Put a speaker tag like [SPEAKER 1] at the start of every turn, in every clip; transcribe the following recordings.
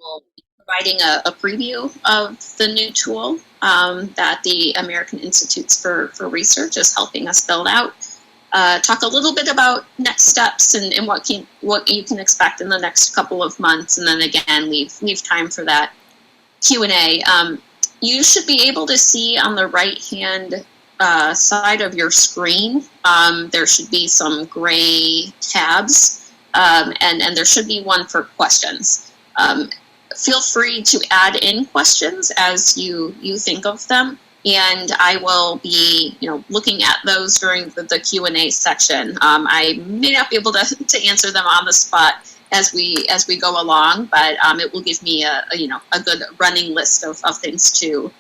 [SPEAKER 1] will be providing a preview of the new tool that the American Institutes for Research is helping us build out. Talk a little bit about next steps and what you can expect in the next couple of months, and then again leave time for that Q&A. You should be able to see on the right hand side of your screen, there should be some gray tabs, and there should be one for questions. Feel free to add in questions as you think of them, and I will be looking at those during the Q&A section. I may not be able to answer them on the spot as we go along, but it will give me a good running list of things to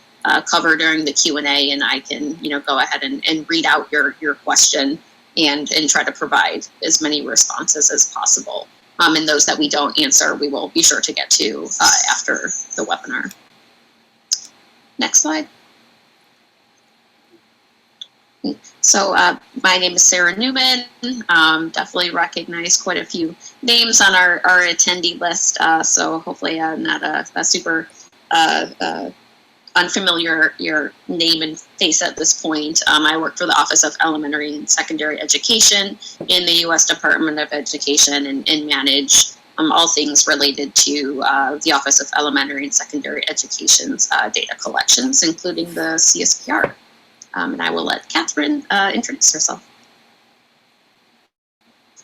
[SPEAKER 1] cover during the Q&A, and I can go ahead and read out your question and try to provide as many responses as possible. And those that we don't answer, we will be sure to get to after the webinar. Next slide. So my name is Sarah Newman. Definitely recognize quite a few names on our attendee list. So hopefully not a super unfamiliar your name and face at this point. I work for the Office of Elementary and Secondary Education in the U.S. Department of Education and manage all things related to the Office of Elementary and Secondary Education's data collections, including the CSPR. And I will let Catherine introduce herself.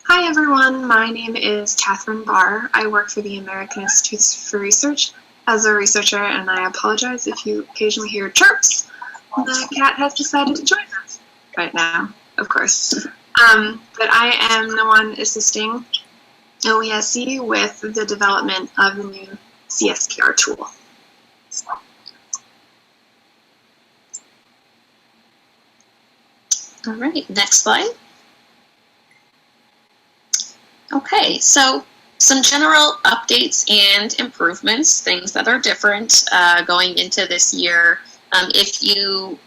[SPEAKER 2] Hi everyone, my name is Catherine Barr. I work for the American Institutes for Research as a researcher, and I apologize if you occasionally hear chirps. The cat has decided to join us right now, of course. But I am the one assisting OESC with the development of the new CSPR tool.
[SPEAKER 1] All right, next slide. Okay, so some general updates and improvements, things that are different going into this year. If you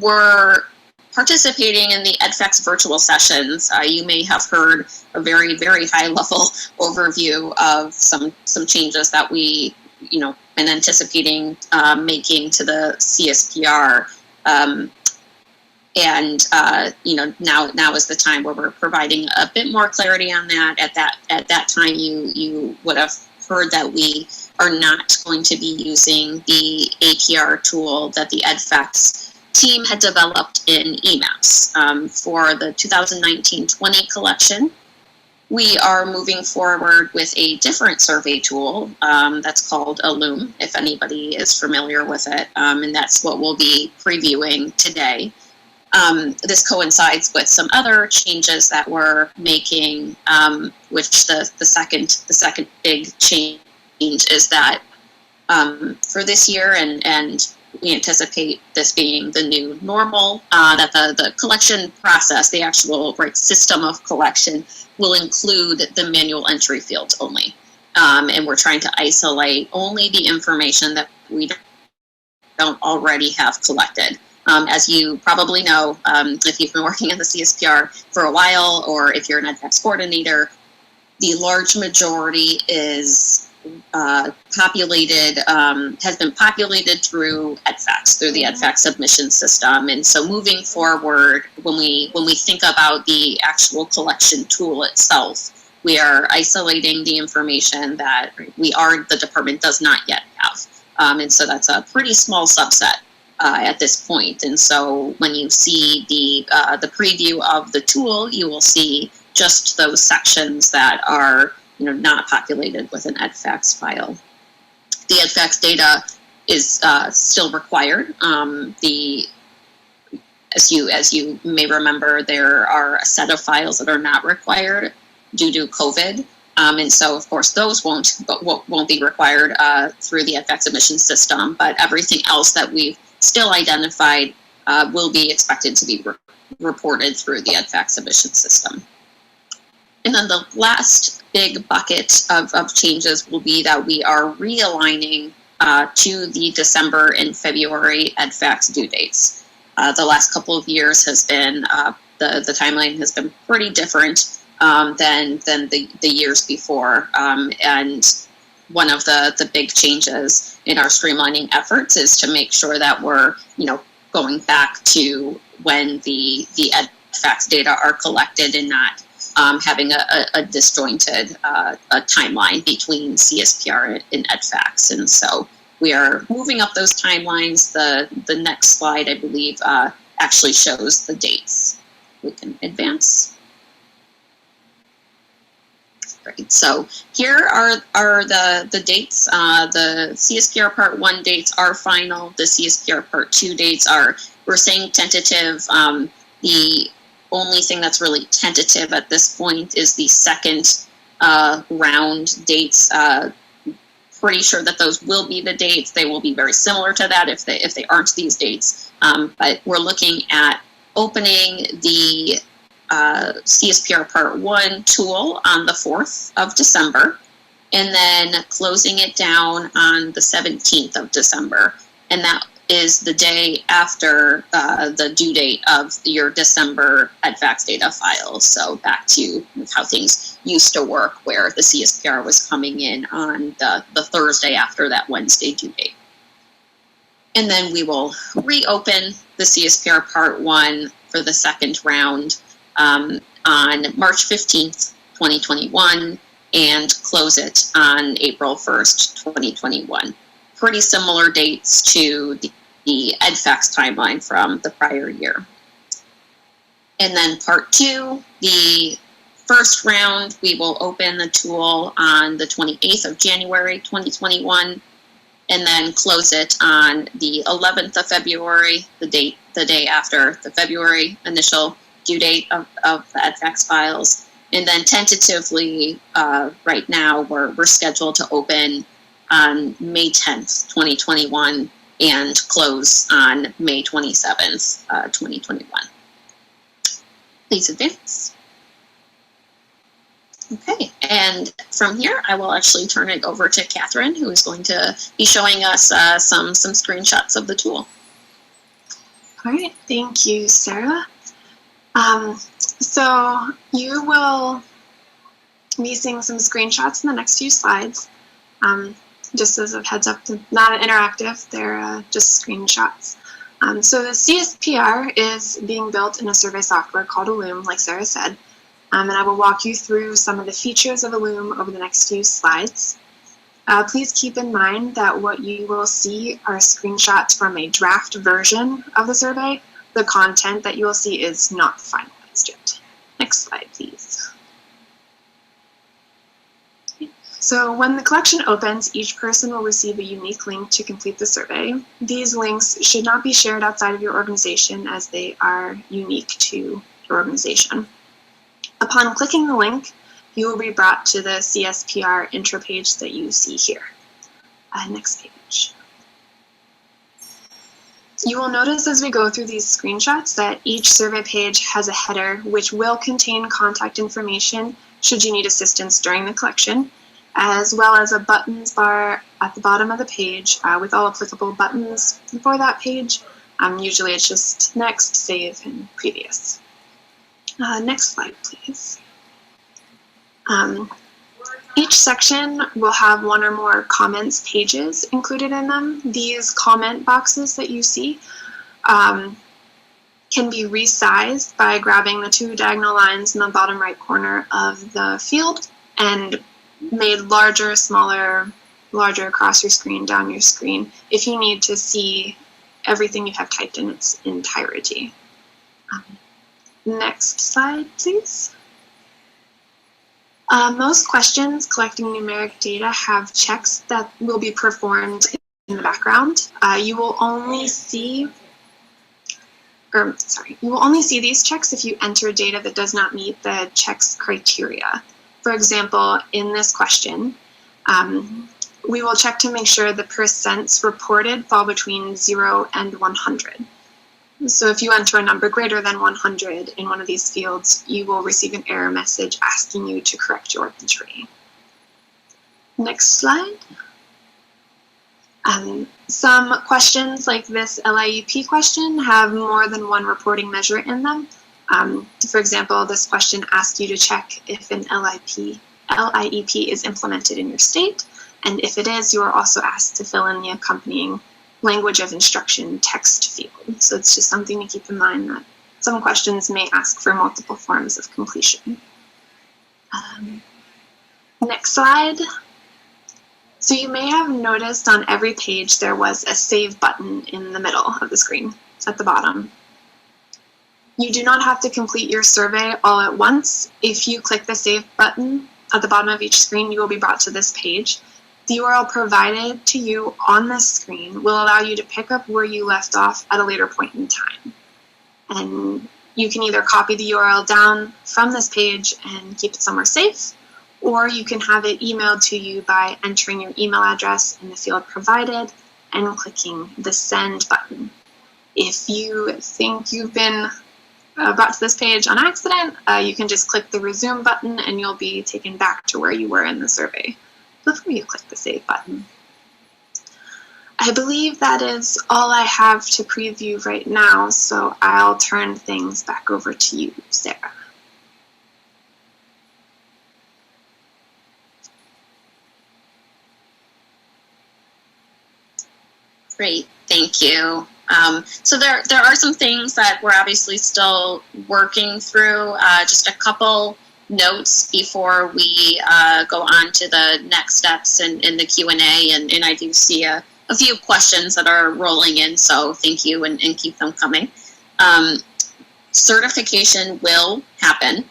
[SPEAKER 1] were participating in the EdFacts virtual sessions, you may have heard a very, very high level overview of some changes that we, been anticipating making to the CSPR. Now is the time where we're providing a bit more clarity on that. At that time, you would have heard that we are not going to be using the APR tool that the EdFacts team had developed in EMAPS for the 2019-20 collection. We are moving forward with a different survey tool that's called a Loom, if anybody is familiar with it, and that's what we'll be previewing today. This coincides with some other changes that we're making, which the second big change is that for this year, and we anticipate this being the new normal, that the collection process, the actual system of collection, will include the manual entry fields only. And we're trying to isolate only the information that we don't already have collected. As you probably know, if you've been working in the CSPR for a while, or if you're an EdFacts coordinator, the large majority is has been populated through EdFacts, through the EdFacts submission system. And so moving forward, when we think about the actual collection tool itself, we are isolating the information that the department does not yet have. And so that's a pretty small subset at this point. And so when you see the preview of the tool, you will see just those sections that are not populated with an EdFacts file. The EdFacts data is still required. As you may remember, there are a set of files that are not required due to COVID. And so, of course, those won't be required through the EdFacts submission system, but everything else that we've still identified will be expected to be reported through the EdFacts submission system. And then the last big bucket of changes will be that we are realigning to the December and February EdFacts due dates. The last couple of years has been, the timeline has been pretty different than the years before. And one of the big changes in our streamlining efforts is to make sure that we're, going back to when the EdFax data are collected and not having a disjointed a timeline between CSPR and EdFax. And so we are moving up those timelines. The next slide, I believe, actually shows the dates. We can advance. Great. So here are the dates. The CSPR Part 1 dates are final. The CSPR Part 2 dates are, we're saying tentative. The only thing that's really tentative at this point is the second round dates. Pretty sure that those will be the dates. They will be very similar to that if they aren't these dates. But we're looking at opening the CSPR Part 1 tool on the 4th of December, and then closing it down on the 17th of December. And that is the day after the due date of your December EdFax data files. So back to how things used to work, where the CSPR was coming in on the Thursday after that Wednesday due date. And then we will reopen the CSPR Part 1 for the second round on March 15th, 2021, and close it on April 1st, 2021. Pretty similar dates to the EdFax timeline from the prior year. And then Part 2, the first round, we will open the tool on the 28th of January, 2021, and then close it on the 11th of February, the day after the February initial due date of the EdFax files. And then tentatively, right now, we're scheduled to open on May 10th, 2021, and close on May 27th, 2021. Please advance. Okay, and from here, I will actually turn it over to Catherine, who is going to be showing us some screenshots of the tool.
[SPEAKER 2] All right, thank you, Sarah. So you will be seeing some screenshots in the next few slides. Just as a heads up, they're not interactive, they're just screenshots. So the CSPR is being built in a survey software called a Loom, like Sarah said. And I will walk you through some of the features of a Loom over the next few slides. Please keep in mind that what you will see are screenshots from a draft version of the survey. The content that you will see is not finalized yet. Next slide, please. So when the collection opens, each person will receive a unique link to complete the survey. These links should not be shared outside of your organization, as they are unique to your organization. Upon clicking the link, you will be brought to the CSPR intro page that you see here. Next page. You will notice as we go through these screenshots that each survey page has a header which will contain contact information should you need assistance during the collection, as well as a buttons bar at the bottom of the page with all applicable buttons for that page. Usually it's just next, save, and previous. Next slide, please. Each section will have one or more comments pages included in them. These comment boxes that you see can be resized by grabbing the two diagonal lines in the bottom right corner of the field and made larger, smaller, larger across your screen, down your screen, if you need to see everything you have typed in its entirety. Next slide, please. Most questions collecting numeric data have checks that will be performed in the background. You will only see these checks if you enter data that does not meet the checks criteria. For example, in this question, we will check to make sure the percents reported fall between 0 and 100. So if you enter a number greater than 100 in one of these fields, you will receive an error message asking you to correct your entry. Next slide. Some questions like this LIEP question have more than one reporting measure in them. For example, this question asks you to check if an LIEP is implemented in your state, And if it is, you are also asked to fill in the accompanying language of instruction text field. So it's just something to keep in mind that some questions may ask for multiple forms of completion. Next slide. So you may have noticed on every page there was a save button in the middle of the screen at the bottom. You do not have to complete your survey all at once. If you click the save button at the bottom of each screen, you will be brought to this page. The URL provided to you on this screen will allow you to pick up where you left off at a later point in time. And you can either copy the URL down from this page and keep it somewhere safe, or you can have it emailed to you by entering your email address in the field provided and clicking the send button. If you think you've been brought to this page on accident, you can just click the resume button and you'll be taken back to where you were in the survey before you click the save button. I believe that is all I have to preview right now, so I'll turn things back over to you, Sarah.
[SPEAKER 1] Great, thank you. So there are some things that we're obviously still working through. Just a couple notes before we go on to the next steps in the Q&A, and I do see a few questions that are rolling in, so thank you and keep them coming. Certification will happen.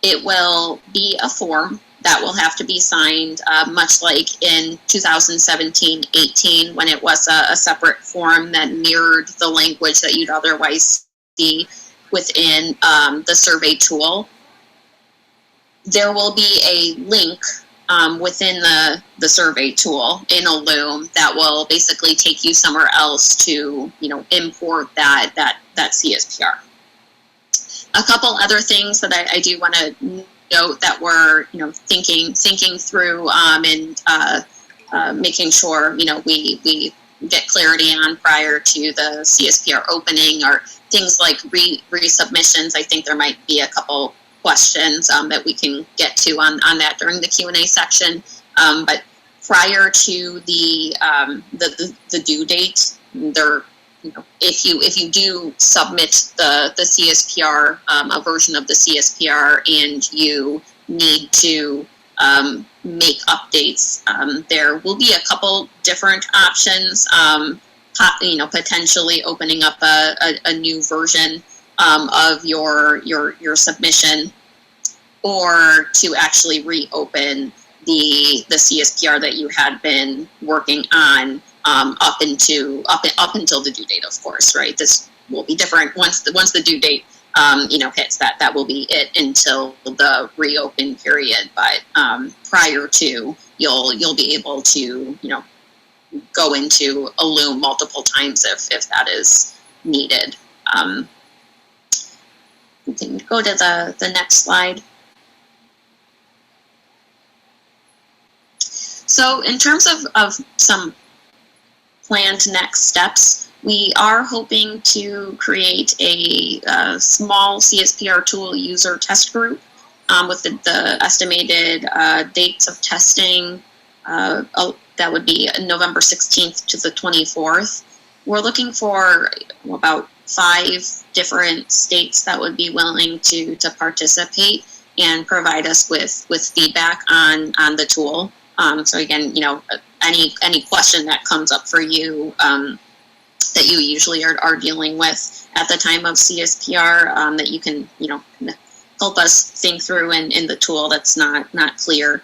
[SPEAKER 1] It will be a form that will have to be signed, much like in 2017-18 when it was a separate form that mirrored the language that you'd otherwise see within the survey tool. There will be a link within the survey tool in a Loom that will basically take you somewhere else to, import that CSPR. A couple other things that I do want to note that we're, thinking through and making sure, we get clarity on prior to the CSPR opening, or things like resubmissions. I think there might be a couple questions that we can get to on that during the Q&A section. But prior to the due date, there, if you do submit the CSPR, a version of the CSPR, and you need to make updates, there will be a couple different options. Potentially opening up a new version of your submission, or to actually reopen the CSPR that you had been working on up until the due date, of course, right? This will be different once the due date hits. That will be it until the reopen period. But prior to, you'll be able to go into a Loom multiple times if that is needed. We can go to the next slide. So in terms of some planned next steps, we are hoping to create a small CSPR tool user test group with the estimated dates of testing. That would be November 16th to the 24th. We're looking for about 5 different states that would be willing to participate and provide us with feedback on the tool. So again, any question that comes up for you that you usually are dealing with at the time of CSPR, that you can help us think through in the tool that's not clear.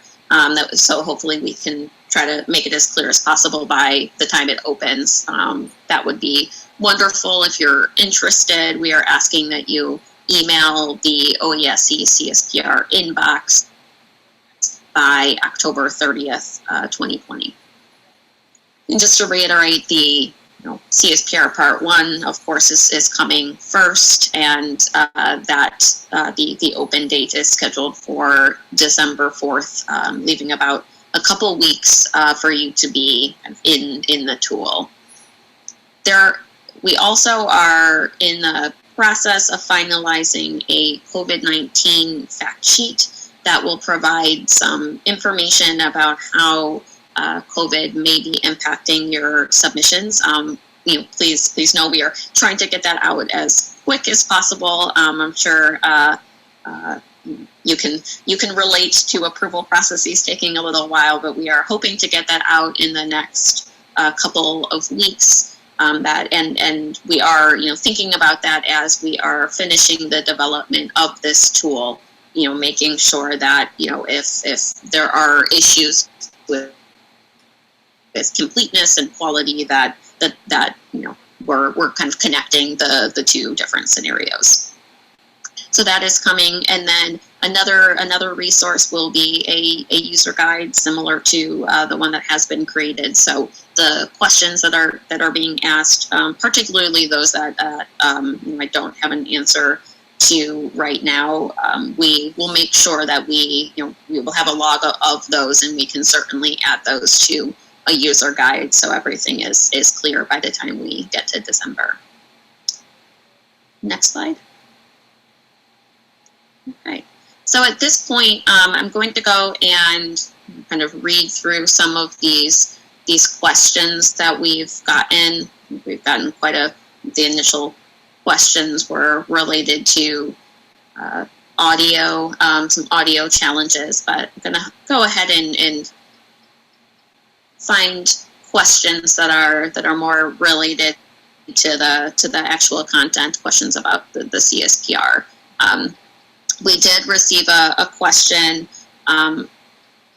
[SPEAKER 1] So hopefully we can try to make it as clear as possible by the time it opens. That would be wonderful. If you're interested, we are asking that you email the OESC CSPR inbox by October 30th, 2020. And just to reiterate, the CSPR Part 1, of course, is coming first, and the open date is scheduled for December 4th, leaving about a couple weeks for you to be in the tool. We also are in the process of finalizing a COVID-19 fact sheet that will provide some information about how COVID may be impacting your submissions. Please know we are trying to get that out as quick as possible. I'm sure you can relate to approval processes taking a little while, but we are hoping to get that out in the next couple of weeks. And we are thinking about that as we are finishing the development of this tool. Making sure that if there are issues with completeness and quality, that we're kind of connecting the two different scenarios. So that is coming, and then another resource will be a user guide similar to the one that has been created. So the questions that are being asked, particularly those that I don't have an answer to right now, we will make sure that we will have a log of those, and we can certainly add those to a user guide so everything is clear by the time we get to December. Next slide. Okay, so at this point, I'm going to go and kind of read through some of these questions that we've gotten. We've gotten the initial questions were related to audio, some audio challenges, but I'm gonna go ahead and find questions that are more related to the actual content, questions about the CSPR. We did receive a question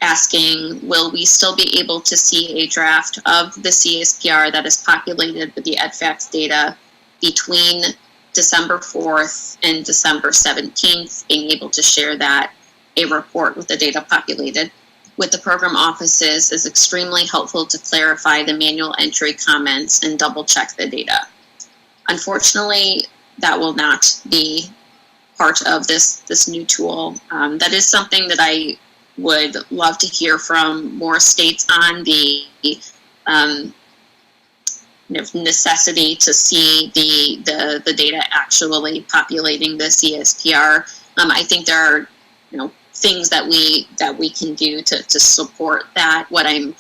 [SPEAKER 1] asking, will we still be able to see a draft of the CSPR that is populated with the EDFACS data between December 4th and December 17th, being able to share that, a report with the data populated with the program offices is extremely helpful to clarify the manual entry comments and double check the data. Unfortunately, that will not be part of this new tool. That is something that I would love to hear from more states on, the necessity to see the data actually populating the CSPR. I think there are things that we can do to support that. What I'm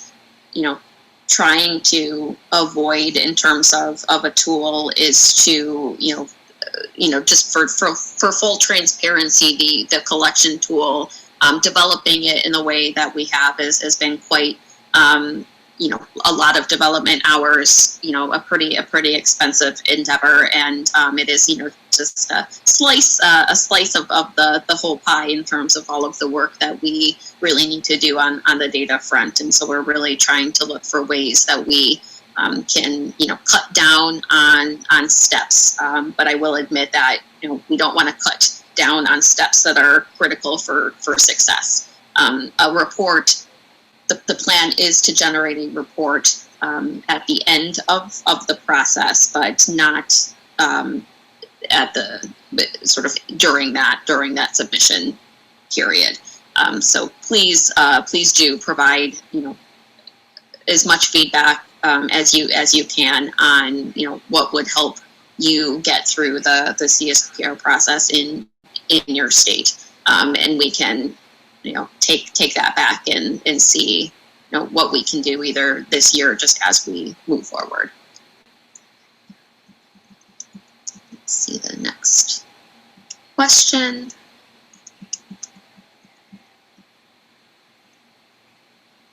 [SPEAKER 1] trying to avoid in terms of a tool is to just for full transparency, the collection tool, developing it in the way that we have has been quite, a lot of development hours, a pretty expensive endeavor, and it is, just a slice of the whole pie in terms of all of the work that we really need to do on the data front. And so we're really trying to look for ways that we can cut down on steps, but I will admit that we don't want to cut down on steps that are critical for success. A report, the plan is to generate a report at the end of the process, but not at the sort of during that submission period. So please do provide as much feedback as you can on what would help you get through the CSPR process in your state, and we can take that back and see what we can do either this year or just as we move forward. Let's see the next question.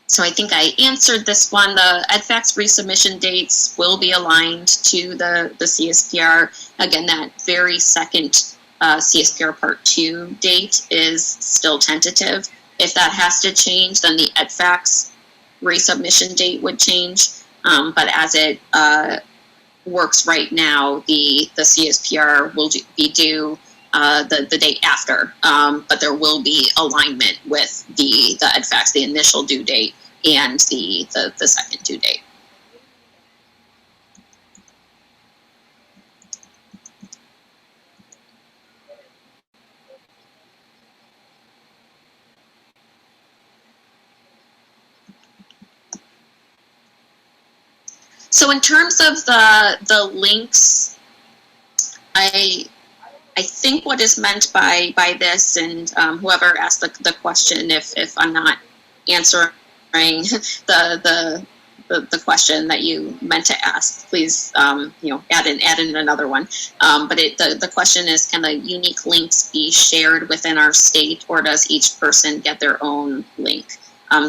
[SPEAKER 1] So I think I answered this one. The EDFACS resubmission dates will be aligned to the CSPR. Again, that very second CSPR Part 2 date is still tentative. If that has to change, then the EDFACS resubmission date would change. But as it works right now, the CSPR will be due the date after, but there will be alignment with the EDFACS, the initial due date, and the second due date. So in terms of the links, I I think what is meant by this, and whoever asked the question, if I'm not answering the question that you meant to ask, please add in another one. But the question is, can the unique links be shared within our state, or does each person get their own link?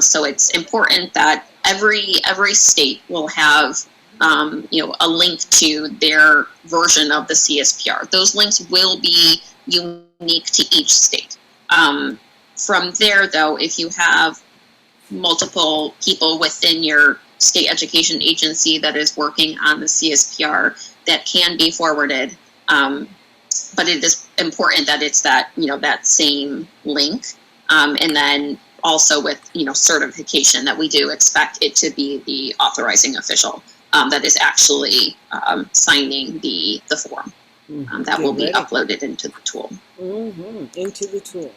[SPEAKER 1] So it's important that every state will have a link to their version of the CSPR. Those links will be unique to each state. From there, though, if you have multiple people within your state education agency that is working on the CSPR, that can be forwarded. But it is important that it's that same link. And then also with certification, that we do expect it to be the authorizing official that is actually signing the form. That will be uploaded into the tool.
[SPEAKER 3] Into the tool.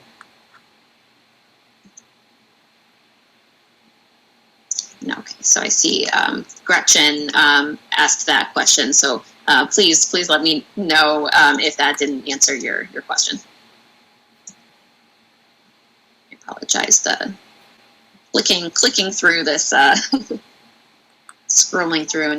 [SPEAKER 1] Okay, so I see Gretchen asked that question. So please let me know if that didn't answer your question. I apologize. The clicking through this, scrolling through.